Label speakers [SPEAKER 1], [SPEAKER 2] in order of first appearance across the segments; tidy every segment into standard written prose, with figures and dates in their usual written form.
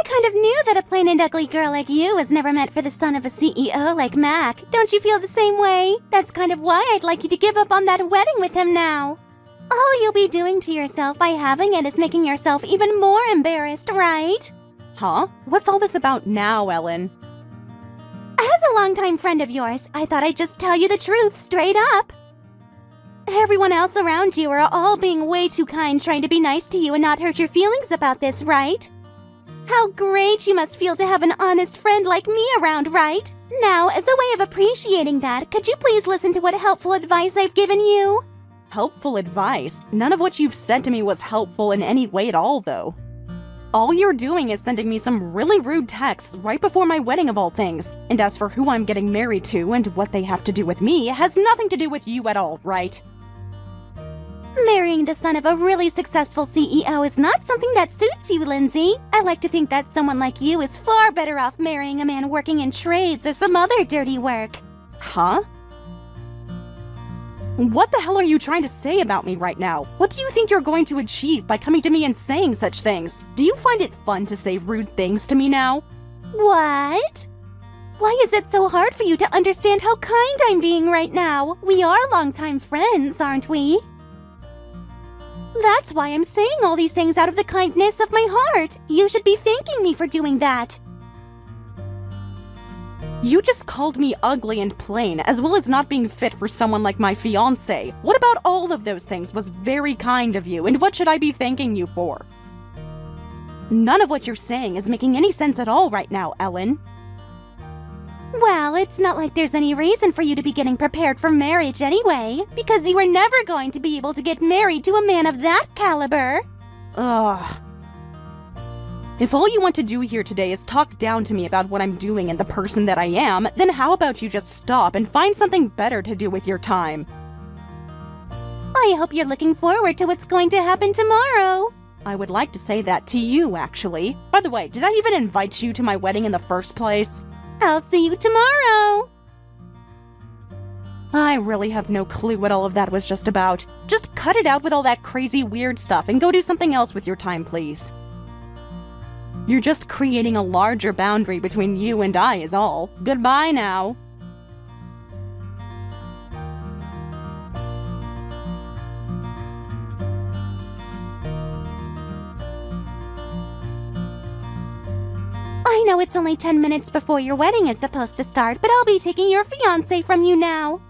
[SPEAKER 1] kind of knew that a plain and ugly girl like you was never meant for the son of a CEO like Mac. Don't you feel the same way? That's kind of why I'd like you to give up on that wedding with him now. All you'll be doing to yourself by having it is making yourself even more embarrassed, right?
[SPEAKER 2] Huh? What's all this about now, Ellen?
[SPEAKER 1] As a longtime friend of yours, I thought I'd just tell you the truth straight up. Everyone else around you are all being way too kind, trying to be nice to you and not hurt your feelings about this, right? How great you must feel to have an honest friend like me around, right? Now, as a way of appreciating that, could you please listen to what helpful advice I've given you?
[SPEAKER 2] Helpful advice? None of what you've said to me was helpful in any way at all, though. All you're doing is sending me some really rude texts right before my wedding of all things. And as for who I'm getting married to and what they have to do with me, it has nothing to do with you at all, right?
[SPEAKER 1] Marrying the son of a really successful CEO is not something that suits you, Lindsay. I like to think that someone like you is far better off marrying a man working in trades or some other dirty work.
[SPEAKER 2] Huh? What the hell are you trying to say about me right now? What do you think you're going to achieve by coming to me and saying such things? Do you find it fun to say rude things to me now?
[SPEAKER 1] What? Why is it so hard for you to understand how kind I'm being right now? We are longtime friends, aren't we? That's why I'm saying all these things out of the kindness of my heart. You should be thanking me for doing that.
[SPEAKER 2] You just called me ugly and plain, as well as not being fit for someone like my fiancé. What about all of those things was very kind of you, and what should I be thanking you for? None of what you're saying is making any sense at all right now, Ellen.
[SPEAKER 1] Well, it's not like there's any reason for you to be getting prepared for marriage anyway, because you are never going to be able to get married to a man of that caliber.
[SPEAKER 2] Ugh. If all you want to do here today is talk down to me about what I'm doing and the person that I am, then how about you just stop and find something better to do with your time?
[SPEAKER 1] I hope you're looking forward to what's going to happen tomorrow.
[SPEAKER 2] I would like to say that to you, actually. By the way, did I even invite you to my wedding in the first place?
[SPEAKER 1] I'll see you tomorrow.
[SPEAKER 2] I really have no clue what all of that was just about. Just cut it out with all that crazy weird stuff and go do something else with your time, please. You're just creating a larger boundary between you and I is all. Goodbye now.
[SPEAKER 1] I know it's only 10 minutes before your wedding is supposed to start, but I'll be taking your fiancé from you now.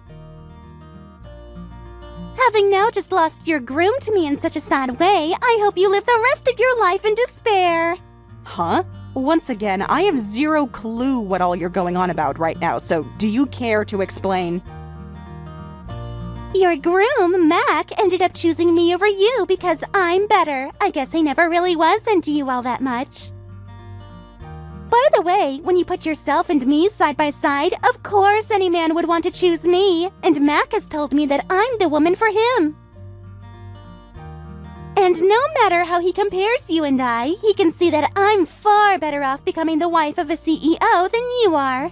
[SPEAKER 1] Having now just lost your groom to me in such a sad way, I hope you live the rest of your life in despair.
[SPEAKER 2] Huh? Once again, I have zero clue what all you're going on about right now, so do you care to explain?
[SPEAKER 1] Your groom, Mac, ended up choosing me over you because I'm better. I guess he never really was into you all that much. By the way, when you put yourself and me side by side, of course any man would want to choose me, and Mac has told me that I'm the woman for him. And no matter how he compares you and I, he can see that I'm far better off becoming the wife of a CEO than you are.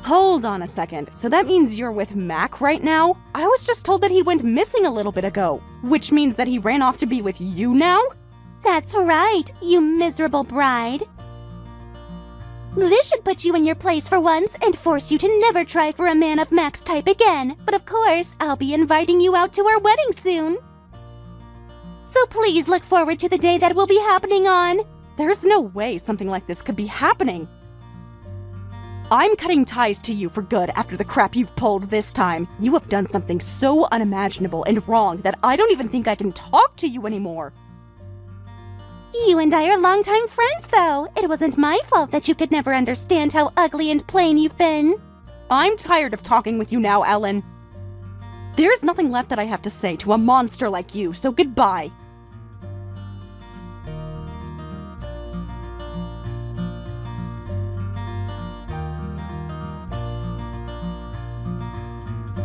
[SPEAKER 2] Hold on a second, so that means you're with Mac right now? I was just told that he went missing a little bit ago, which means that he ran off to be with you now?
[SPEAKER 1] That's right, you miserable bride. This should put you in your place for once and force you to never try for a man of Mac's type again. But of course, I'll be inviting you out to our wedding soon. So please look forward to the day that will be happening on.
[SPEAKER 2] There's no way something like this could be happening. I'm cutting ties to you for good after the crap you've pulled this time. You have done something so unimaginable and wrong that I don't even think I can talk to you anymore.
[SPEAKER 1] You and I are longtime friends, though. It wasn't my fault that you could never understand how ugly and plain you've been.
[SPEAKER 2] I'm tired of talking with you now, Ellen. There's nothing left that I have to say to a monster like you, so goodbye.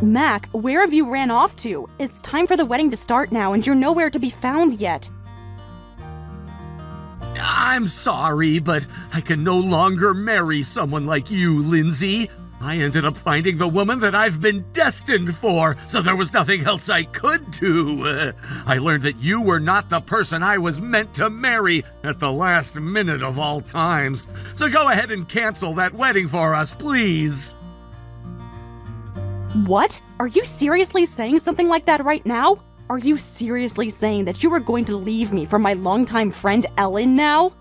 [SPEAKER 2] Mac, where have you ran off to? It's time for the wedding to start now, and you're nowhere to be found yet.
[SPEAKER 3] I'm sorry, but I can no longer marry someone like you, Lindsay. I ended up finding the woman that I've been destined for, so there was nothing else I could do. I learned that you were not the person I was meant to marry at the last minute of all times. So go ahead and cancel that wedding for us, please.
[SPEAKER 2] What? Are you seriously saying something like that right now? Are you seriously saying that you were going to leave me for my longtime friend Ellen now?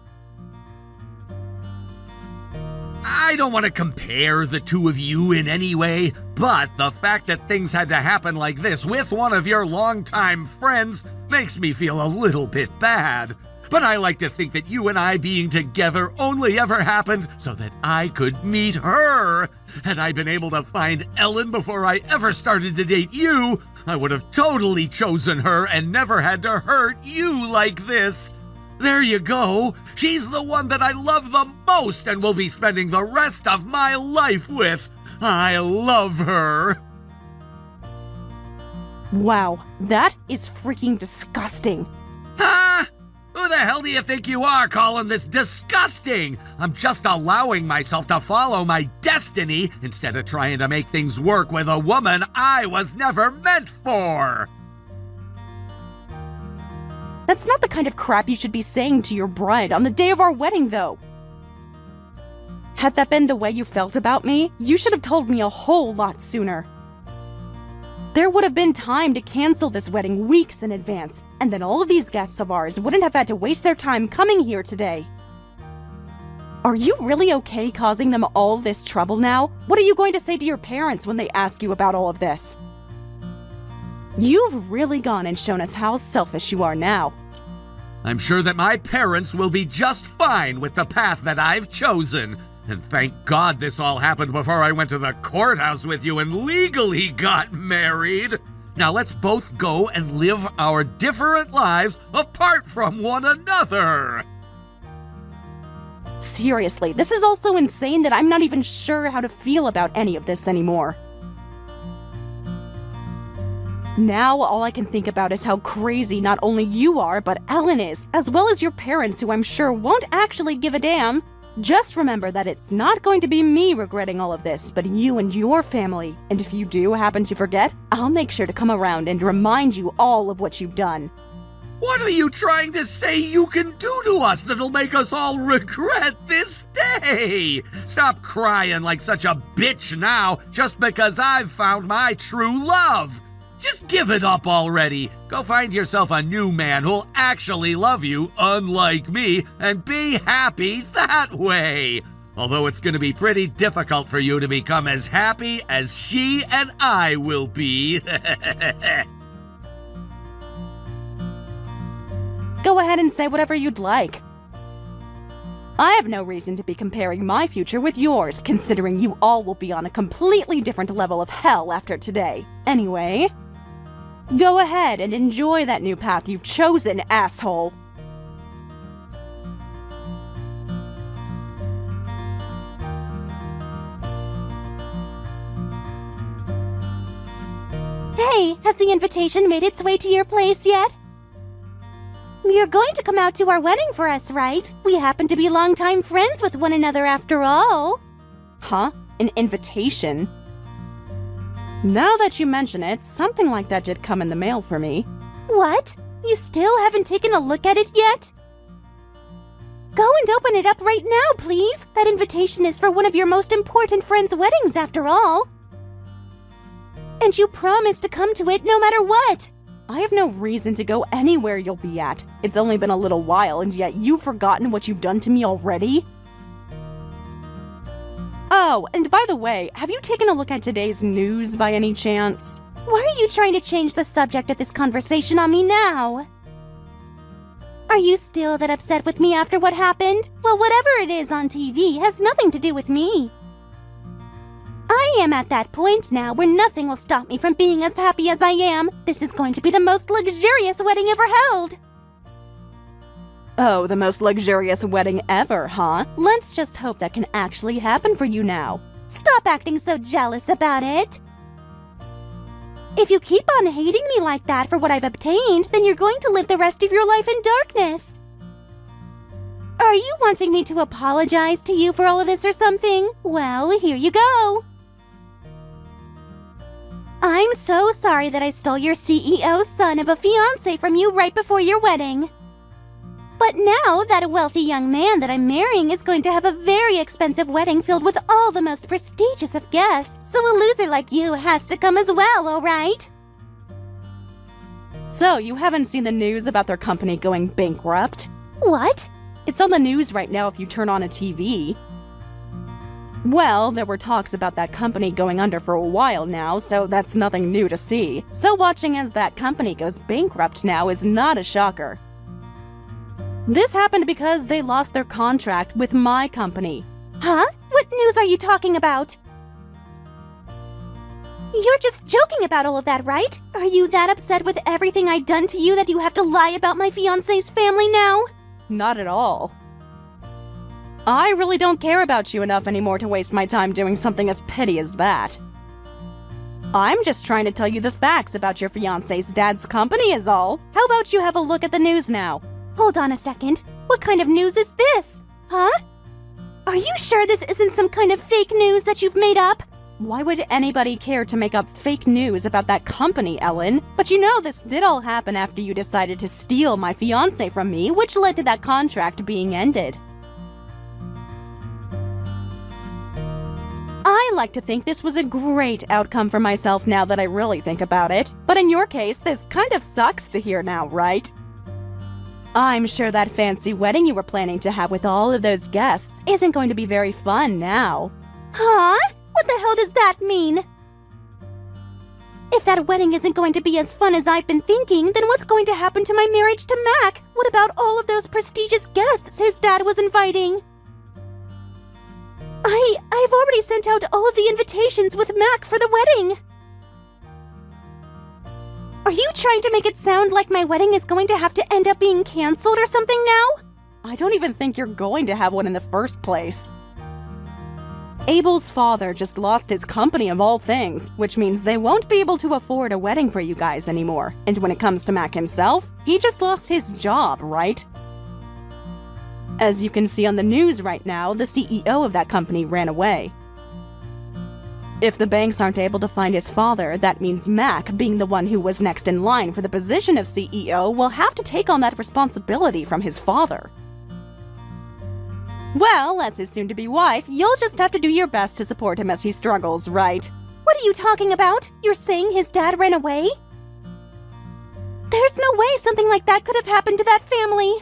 [SPEAKER 3] I don't want to compare the two of you in any way, but the fact that things had to happen like this with one of your longtime friends makes me feel a little bit bad. But I like to think that you and I being together only ever happened so that I could meet her. Had I been able to find Ellen before I ever started to date you, I would have totally chosen her and never had to hurt you like this. There you go. She's the one that I love the most and will be spending the rest of my life with. I love her.
[SPEAKER 2] Wow, that is freaking disgusting.
[SPEAKER 3] Huh? Who the hell do you think you are calling this disgusting? I'm just allowing myself to follow my destiny instead of trying to make things work with a woman I was never meant for.
[SPEAKER 2] That's not the kind of crap you should be saying to your bride on the day of our wedding, though. Had that been the way you felt about me, you should have told me a whole lot sooner. There would have been time to cancel this wedding weeks in advance, and then all of these guests of ours wouldn't have had to waste their time coming here today. Are you really okay causing them all this trouble now? What are you going to say to your parents when they ask you about all of this? You've really gone and shown us how selfish you are now.
[SPEAKER 3] I'm sure that my parents will be just fine with the path that I've chosen. And thank God this all happened before I went to the courthouse with you and legally got married. Now let's both go and live our different lives apart from one another.
[SPEAKER 2] Seriously, this is all so insane that I'm not even sure how to feel about any of this anymore. Now all I can think about is how crazy not only you are, but Ellen is, as well as your parents, who I'm sure won't actually give a damn. Just remember that it's not going to be me regretting all of this, but you and your family. And if you do happen to forget, I'll make sure to come around and remind you all of what you've done.
[SPEAKER 3] What are you trying to say you can do to us that'll make us all regret this day? Stop crying like such a bitch now just because I've found my true love. Just give it up already. Go find yourself a new man who'll actually love you, unlike me, and be happy that way. Although it's going to be pretty difficult for you to become as happy as she and I will be.
[SPEAKER 2] Go ahead and say whatever you'd like. I have no reason to be comparing my future with yours, considering you all will be on a completely different level of hell after today. Anyway, go ahead and enjoy that new path you've chosen, asshole.
[SPEAKER 1] Hey, has the invitation made its way to your place yet? You're going to come out to our wedding for us, right? We happen to be longtime friends with one another after all.
[SPEAKER 2] Huh? An invitation? Now that you mention it, something like that did come in the mail for me.
[SPEAKER 1] What? You still haven't taken a look at it yet? Go and open it up right now, please. That invitation is for one of your most important friends' weddings, after all. And you promised to come to it no matter what.
[SPEAKER 2] I have no reason to go anywhere you'll be at. It's only been a little while, and yet you've forgotten what you've done to me already? Oh, and by the way, have you taken a look at today's news by any chance?
[SPEAKER 1] Why are you trying to change the subject of this conversation on me now? Are you still that upset with me after what happened? Well, whatever it is on TV has nothing to do with me. I am at that point now where nothing will stop me from being as happy as I am. This is going to be the most luxurious wedding ever held.
[SPEAKER 2] Oh, the most luxurious wedding ever, huh? Let's just hope that can actually happen for you now.
[SPEAKER 1] Stop acting so jealous about it. If you keep on hating me like that for what I've obtained, then you're going to live the rest of your life in darkness. Are you wanting me to apologize to you for all of this or something? Well, here you go. I'm so sorry that I stole your CEO's son of a fiancé from you right before your wedding. But now that a wealthy young man that I'm marrying is going to have a very expensive wedding filled with all the most prestigious of guests, so a loser like you has to come as well, alright?
[SPEAKER 2] So, you haven't seen the news about their company going bankrupt?
[SPEAKER 1] What?
[SPEAKER 2] It's on the news right now if you turn on a TV. Well, there were talks about that company going under for a while now, so that's nothing new to see. So watching as that company goes bankrupt now is not a shocker. This happened because they lost their contract with my company.
[SPEAKER 1] Huh? What news are you talking about? You're just joking about all of that, right? Are you that upset with everything I've done to you that you have to lie about my fiancé's family now?
[SPEAKER 2] Not at all. I really don't care about you enough anymore to waste my time doing something as petty as that. I'm just trying to tell you the facts about your fiancé's dad's company is all. How about you have a look at the news now?
[SPEAKER 1] Hold on a second. What kind of news is this? Huh? Are you sure this isn't some kind of fake news that you've made up?
[SPEAKER 2] Why would anybody care to make up fake news about that company, Ellen? But you know this did all happen after you decided to steal my fiancé from me, which led to that contract being ended. I like to think this was a great outcome for myself now that I really think about it. But in your case, this kind of sucks to hear now, right? I'm sure that fancy wedding you were planning to have with all of those guests isn't going to be very fun now.
[SPEAKER 1] Huh? What the hell does that mean? If that wedding isn't going to be as fun as I've been thinking, then what's going to happen to my marriage to Mac? What about all of those prestigious guests his dad was inviting? I've already sent out all of the invitations with Mac for the wedding. Are you trying to make it sound like my wedding is going to have to end up being canceled or something now?
[SPEAKER 2] I don't even think you're going to have one in the first place. Abel's father just lost his company of all things, which means they won't be able to afford a wedding for you guys anymore. And when it comes to Mac himself, he just lost his job, right? As you can see on the news right now, the CEO of that company ran away. If the banks aren't able to find his father, that means Mac, being the one who was next in line for the position of CEO, will have to take on that responsibility from his father. Well, as his soon-to-be wife, you'll just have to do your best to support him as he struggles, right?
[SPEAKER 1] What are you talking about? You're saying his dad ran away? There's no way something like that could have happened to that family.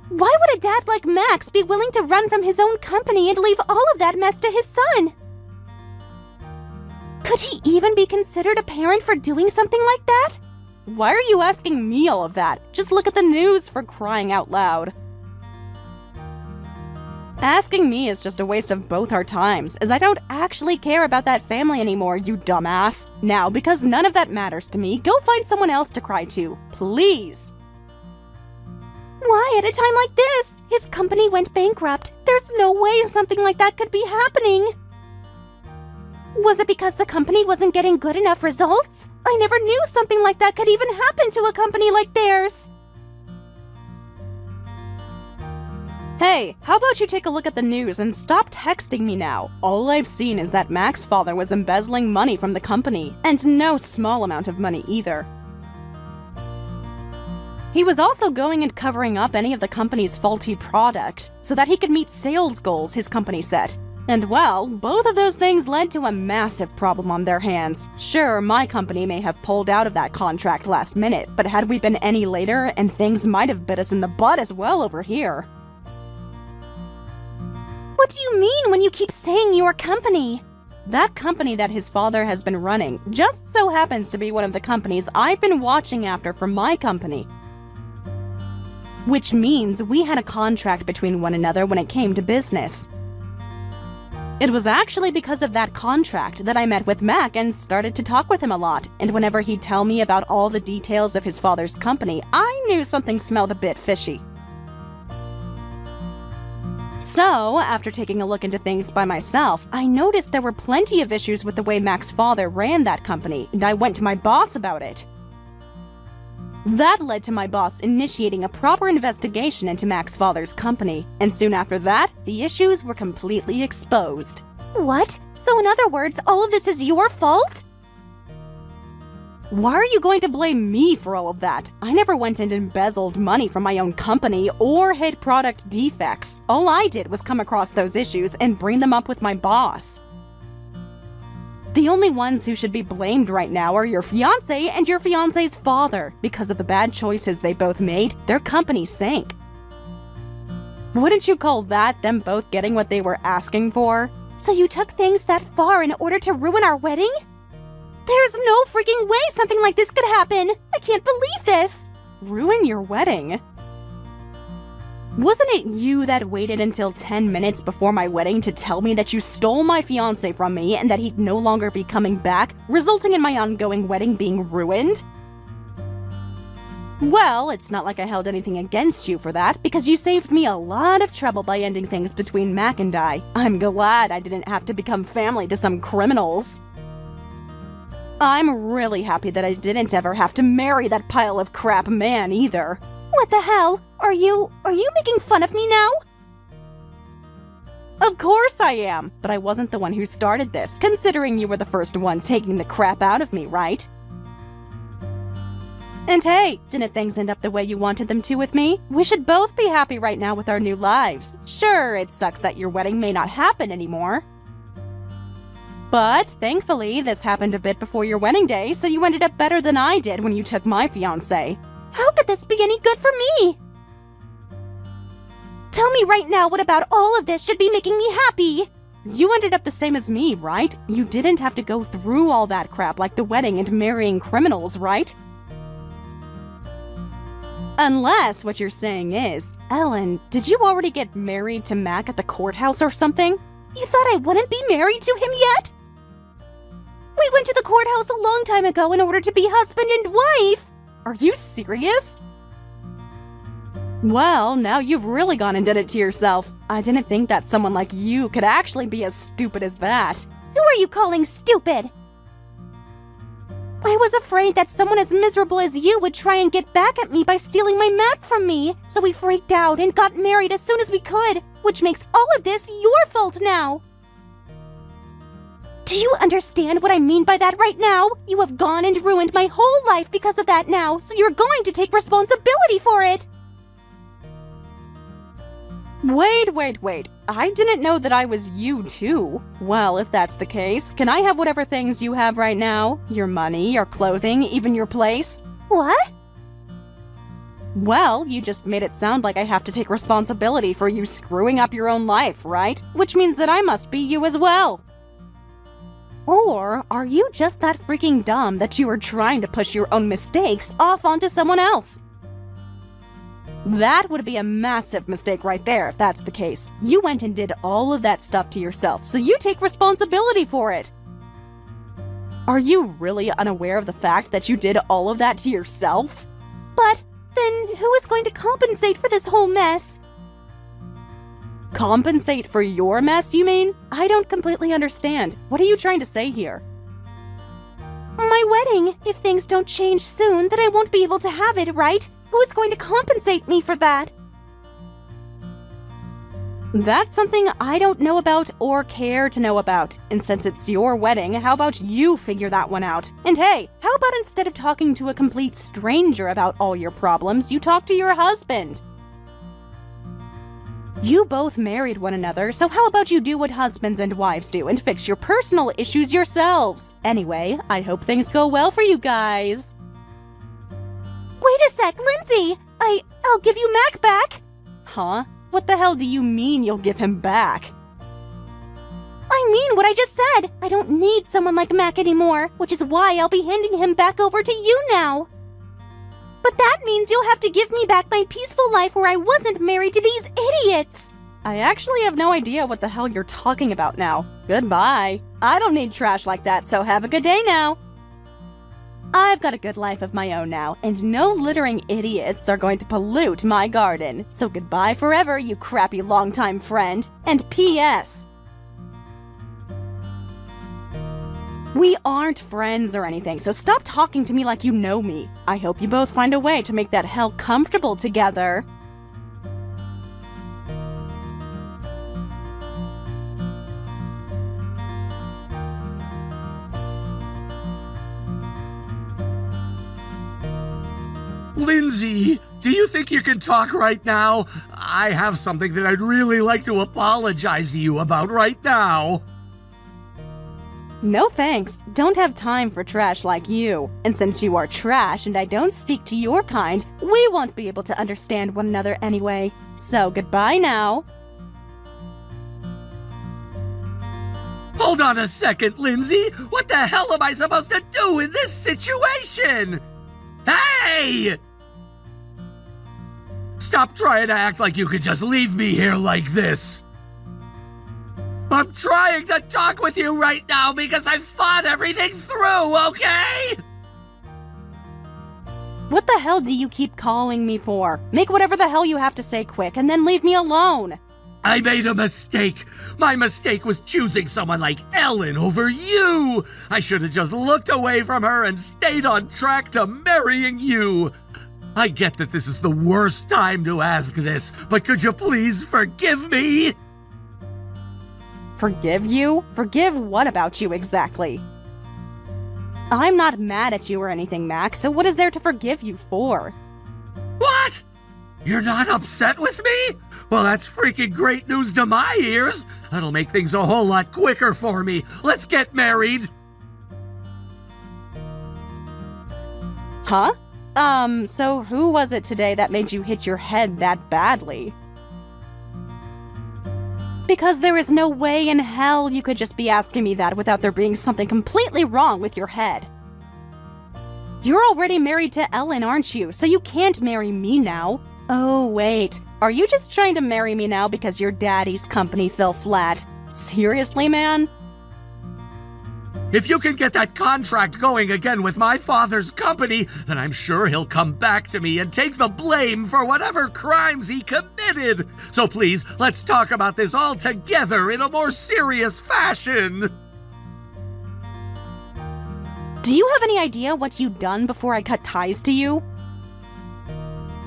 [SPEAKER 1] Why would a dad like Max be willing to run from his own company and leave all of that mess to his son? Could he even be considered a parent for doing something like that?
[SPEAKER 2] Why are you asking me all of that? Just look at the news, for crying out loud. Asking me is just a waste of both our times, as I don't actually care about that family anymore, you dumbass. Now, because none of that matters to me, go find someone else to cry to, please.
[SPEAKER 1] Why at a time like this? His company went bankrupt. There's no way something like that could be happening. Was it because the company wasn't getting good enough results? I never knew something like that could even happen to a company like theirs.
[SPEAKER 2] Hey, how about you take a look at the news and stop texting me now? All I've seen is that Mac's father was embezzling money from the company, and no small amount of money either. He was also going and covering up any of the company's faulty product, so that he could meet sales goals his company set. And well, both of those things led to a massive problem on their hands. Sure, my company may have pulled out of that contract last minute, but had we been any later, and things might have bit us in the butt as well over here.
[SPEAKER 1] What do you mean when you keep saying your company?
[SPEAKER 2] That company that his father has been running just so happens to be one of the companies I've been watching after for my company. Which means we had a contract between one another when it came to business. It was actually because of that contract that I met with Mac and started to talk with him a lot, and whenever he'd tell me about all the details of his father's company, I knew something smelled a bit fishy. So, after taking a look into things by myself, I noticed there were plenty of issues with the way Mac's father ran that company, and I went to my boss about it. That led to my boss initiating a proper investigation into Mac's father's company, and soon after that, the issues were completely exposed.
[SPEAKER 1] What? So in other words, all of this is your fault?
[SPEAKER 2] Why are you going to blame me for all of that? I never went and embezzled money from my own company or hid product defects. All I did was come across those issues and bring them up with my boss. The only ones who should be blamed right now are your fiancé and your fiancé's father. Because of the bad choices they both made, their company sank. Wouldn't you call that them both getting what they were asking for?
[SPEAKER 1] So you took things that far in order to ruin our wedding? There's no freaking way something like this could happen! I can't believe this!
[SPEAKER 2] Ruin your wedding? Wasn't it you that waited until 10 minutes before my wedding to tell me that you stole my fiancé from me and that he'd no longer be coming back, resulting in my ongoing wedding being ruined? Well, it's not like I held anything against you for that, because you saved me a lot of trouble by ending things between Mac and I. I'm glad I didn't have to become family to some criminals. I'm really happy that I didn't ever have to marry that pile of crap man either.
[SPEAKER 1] What the hell? Are you making fun of me now?
[SPEAKER 2] Of course I am, but I wasn't the one who started this, considering you were the first one taking the crap out of me, right? And hey, didn't things end up the way you wanted them to with me? We should both be happy right now with our new lives. Sure, it sucks that your wedding may not happen anymore. But thankfully, this happened a bit before your wedding day, so you ended up better than I did when you took my fiancé.
[SPEAKER 1] How could this be any good for me? Tell me right now what about all of this should be making me happy?
[SPEAKER 2] You ended up the same as me, right? You didn't have to go through all that crap like the wedding and marrying criminals, right? Unless what you're saying is, Ellen, did you already get married to Mac at the courthouse or something?
[SPEAKER 1] You thought I wouldn't be married to him yet? We went to the courthouse a long time ago in order to be husband and wife!
[SPEAKER 2] Are you serious? Well, now you've really gone and did it to yourself. I didn't think that someone like you could actually be as stupid as that.
[SPEAKER 1] Who are you calling stupid? I was afraid that someone as miserable as you would try and get back at me by stealing my Mac from me, so we freaked out and got married as soon as we could, which makes all of this your fault now. Do you understand what I mean by that right now? You have gone and ruined my whole life because of that now, so you're going to take responsibility for it.
[SPEAKER 2] Wait. I didn't know that I was you too. Well, if that's the case, can I have whatever things you have right now? Your money, your clothing, even your place?
[SPEAKER 1] What?
[SPEAKER 2] Well, you just made it sound like I have to take responsibility for you screwing up your own life, right? Which means that I must be you as well. Or are you just that freaking dumb that you are trying to push your own mistakes off onto someone else? That would be a massive mistake right there if that's the case. You went and did all of that stuff to yourself, so you take responsibility for it. Are you really unaware of the fact that you did all of that to yourself?
[SPEAKER 1] But then who is going to compensate for this whole mess?
[SPEAKER 2] Compensate for your mess, you mean? I don't completely understand. What are you trying to say here?
[SPEAKER 1] My wedding. If things don't change soon, then I won't be able to have it, right? Who is going to compensate me for that?
[SPEAKER 2] That's something I don't know about or care to know about. And since it's your wedding, how about you figure that one out? And hey, how about instead of talking to a complete stranger about all your problems, you talk to your husband? You both married one another, so how about you do what husbands and wives do and fix your personal issues yourselves? Anyway, I hope things go well for you guys.
[SPEAKER 1] Wait a sec, Lindsay! I'll give you Mac back!
[SPEAKER 2] Huh? What the hell do you mean you'll give him back?
[SPEAKER 1] I mean what I just said! I don't need someone like Mac anymore, which is why I'll be handing him back over to you now. But that means you'll have to give me back my peaceful life where I wasn't married to these idiots!
[SPEAKER 2] I actually have no idea what the hell you're talking about now. Goodbye. I don't need trash like that, so have a good day now. I've got a good life of my own now, and no littering idiots are going to pollute my garden. So goodbye forever, you crappy longtime friend. And P.S. We aren't friends or anything, so stop talking to me like you know me. I hope you both find a way to make that hell comfortable together.
[SPEAKER 3] Lindsay, do you think you can talk right now? I have something that I'd really like to apologize to you about right now.
[SPEAKER 2] No thanks. Don't have time for trash like you. And since you are trash and I don't speak to your kind, we won't be able to understand one another anyway. So goodbye now.
[SPEAKER 3] Hold on a second, Lindsay. What the hell am I supposed to do in this situation? Hey! Stop trying to act like you could just leave me here like this. I'm trying to talk with you right now because I've thought everything through, okay?
[SPEAKER 2] What the hell do you keep calling me for? Make whatever the hell you have to say quick and then leave me alone.
[SPEAKER 3] I made a mistake. My mistake was choosing someone like Ellen over you. I should have just looked away from her and stayed on track to marrying you. I get that this is the worst time to ask this, but could you please forgive me?
[SPEAKER 2] Forgive you? Forgive what about you exactly? I'm not mad at you or anything, Max, so what is there to forgive you for?
[SPEAKER 3] What? You're not upset with me? Well, that's freaking great news to my ears. That'll make things a whole lot quicker for me. Let's get married.
[SPEAKER 2] Huh? So who was it today that made you hit your head that badly? Because there is no way in hell you could just be asking me that without there being something completely wrong with your head. You're already married to Ellen, aren't you? So you can't marry me now. Oh, wait. Are you just trying to marry me now because your daddy's company fell flat? Seriously, man?
[SPEAKER 3] If you can get that contract going again with my father's company, then I'm sure he'll come back to me and take the blame for whatever crimes he committed. So please, let's talk about this all together in a more serious fashion.
[SPEAKER 2] Do you have any idea what you've done before I cut ties to you?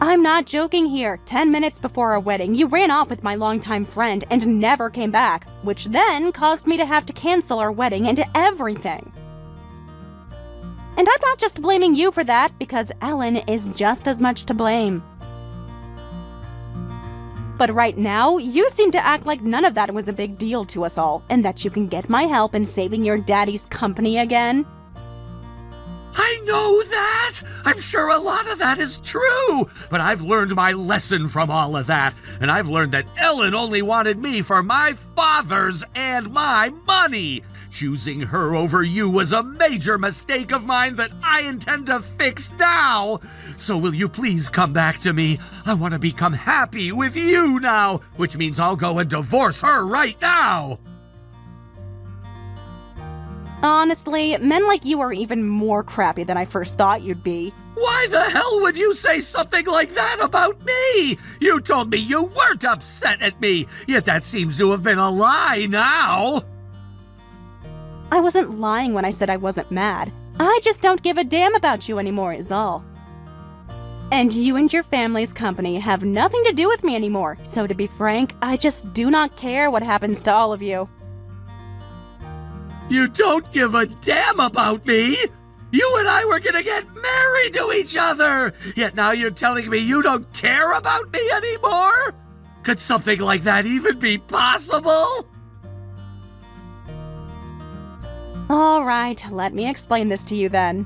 [SPEAKER 2] I'm not joking here. 10 minutes before our wedding, you ran off with my longtime friend and never came back, which then caused me to have to cancel our wedding and everything. And I'm not just blaming you for that, because Ellen is just as much to blame. But right now, you seem to act like none of that was a big deal to us all, and that you can get my help in saving your daddy's company again.
[SPEAKER 3] I know that! I'm sure a lot of that is true! But I've learned my lesson from all of that, and I've learned that Ellen only wanted me for my father's and my money! Choosing her over you was a major mistake of mine that I intend to fix now! So will you please come back to me? I want to become happy with you now, which means I'll go and divorce her right now!
[SPEAKER 2] Honestly, men like you are even more crappy than I first thought you'd be.
[SPEAKER 3] Why the hell would you say something like that about me? You told me you weren't upset at me, yet that seems to have been a lie now.
[SPEAKER 2] I wasn't lying when I said I wasn't mad. I just don't give a damn about you anymore is all. And you and your family's company have nothing to do with me anymore, so to be frank, I just do not care what happens to all of you.
[SPEAKER 3] You don't give a damn about me? You and I were gonna get married to each other, yet now you're telling me you don't care about me anymore? Could something like that even be possible?
[SPEAKER 2] All right, let me explain this to you then.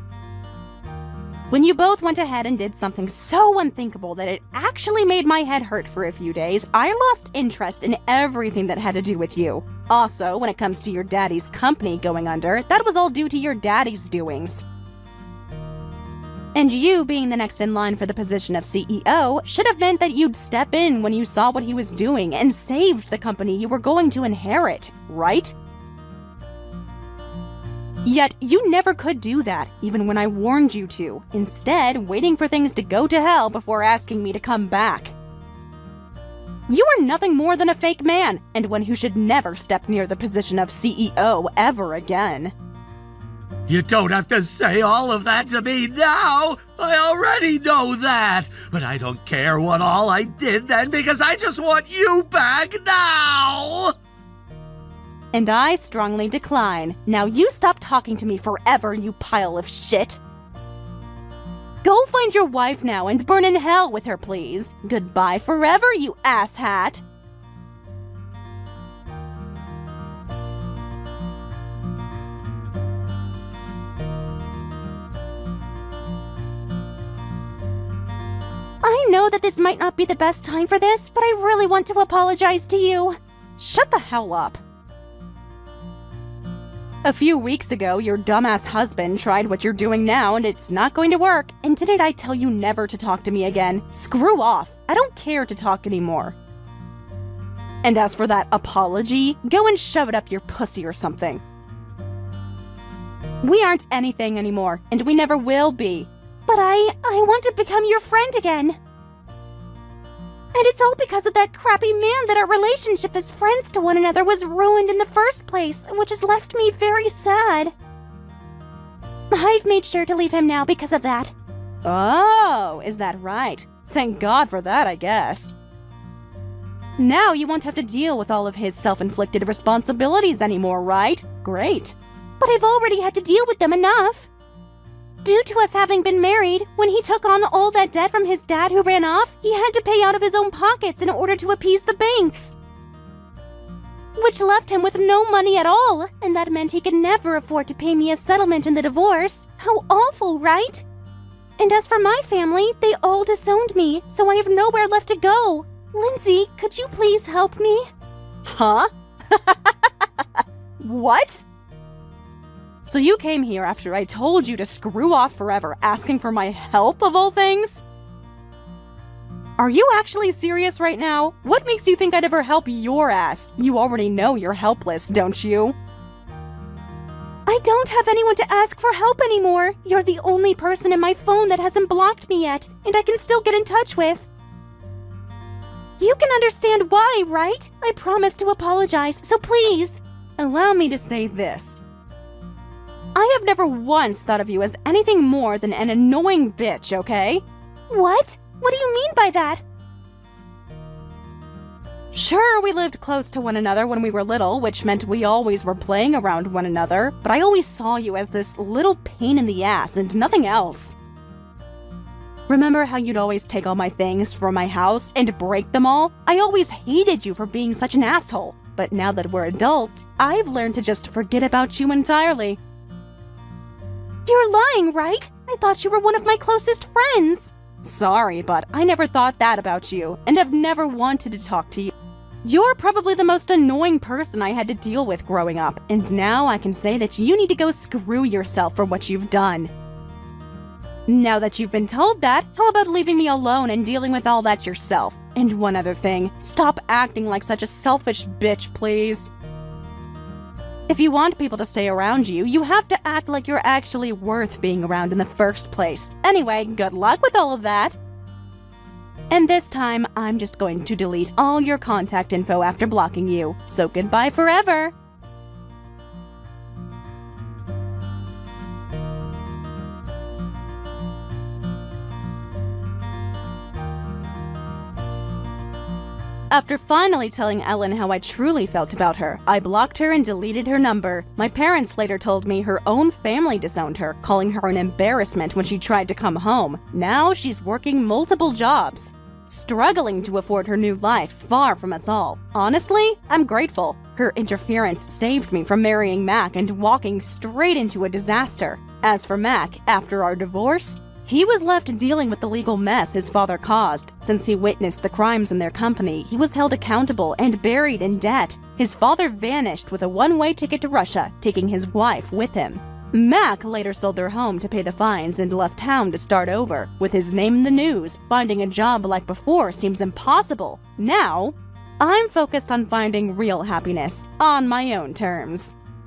[SPEAKER 2] When you both went ahead and did something so unthinkable that it actually made my head hurt for a few days, I lost interest in everything that had to do with you. Also, when it comes to your daddy's company going under, that was all due to your daddy's doings. And you being the next in line for the position of CEO should have meant that you'd step in when you saw what he was doing and saved the company you were going to inherit, right? Yet, you never could do that, even when I warned you to, instead waiting for things to go to hell before asking me to come back. You are nothing more than a fake man, and one who should never step near the position of CEO ever again.
[SPEAKER 3] You don't have to say all of that to me now! I already know that! But I don't care what all I did then because I just want you back now!
[SPEAKER 2] And I strongly decline. Now you stop talking to me forever, you pile of shit. Go find your wife now and burn in hell with her, please. Goodbye forever, you asshat.
[SPEAKER 1] I know that this might not be the best time for this, but I really want to apologize to you.
[SPEAKER 2] Shut the hell up. A few weeks ago, your dumbass husband tried what you're doing now, and it's not going to work. And didn't I tell you never to talk to me again? Screw off. I don't care to talk anymore. And as for that apology, go and shove it up your pussy or something. We aren't anything anymore, and we never will be.
[SPEAKER 1] But I want to become your friend again. And it's all because of that crappy man that our relationship as friends to one another was ruined in the first place, which has left me very sad. I've made sure to leave him now because of that.
[SPEAKER 2] Oh, is that right? Thank God for that, I guess. Now you won't have to deal with all of his self-inflicted responsibilities anymore, right? Great.
[SPEAKER 1] But I've already had to deal with them enough. Due to us having been married, when he took on all that debt from his dad who ran off, he had to pay out of his own pockets in order to appease the banks. Which left him with no money at all, and that meant he could never afford to pay me a settlement in the divorce. How awful, right? And as for my family, they all disowned me, so I have nowhere left to go. Lindsay, could you please help me?
[SPEAKER 2] Huh? What? So you came here after I told you to screw off forever, asking for my help of all things? Are you actually serious right now? What makes you think I'd ever help your ass? You already know you're helpless, don't you?
[SPEAKER 1] I don't have anyone to ask for help anymore. You're the only person in my phone that hasn't blocked me yet, and I can still get in touch with. You can understand why, right? I promised to apologize, so please.
[SPEAKER 2] Allow me to say this. I have never once thought of you as anything more than an annoying bitch, okay?
[SPEAKER 1] What? What do you mean by that?
[SPEAKER 2] Sure, we lived close to one another when we were little, which meant we always were playing around one another, but I always saw you as this little pain in the ass and nothing else. Remember how you'd always take all my things from my house and break them all? I always hated you for being such an asshole, but now that we're adults, I've learned to just forget about you entirely.
[SPEAKER 1] You're lying, right? I thought you were one of my closest friends.
[SPEAKER 2] Sorry, but I never thought that about you, and have never wanted to talk to you. You're probably the most annoying person I had to deal with growing up, and now I can say that you need to go screw yourself for what you've done. Now that you've been told that, how about leaving me alone and dealing with all that yourself? And one other thing, stop acting like such a selfish bitch, please. If you want people to stay around you, you have to act like you're actually worth being around in the first place. Anyway, good luck with all of that. And this time, I'm just going to delete all your contact info after blocking you. So goodbye forever. After finally telling Ellen how I truly felt about her, I blocked her and deleted her number. My parents later told me her own family disowned her, calling her an embarrassment when she tried to come home. Now she's working multiple jobs, struggling to afford her new life far from us all. Honestly, I'm grateful. Her interference saved me from marrying Mac and walking straight into a disaster. As for Mac, after our divorce, he was left dealing with the legal mess his father caused. Since he witnessed the crimes in their company, he was held accountable and buried in debt. His father vanished with a one-way ticket to Russia, taking his wife with him. Mac later sold their home to pay the fines and left town to start over. With his name in the news, finding a job like before seems impossible. Now, I'm focused on finding real happiness on my own terms.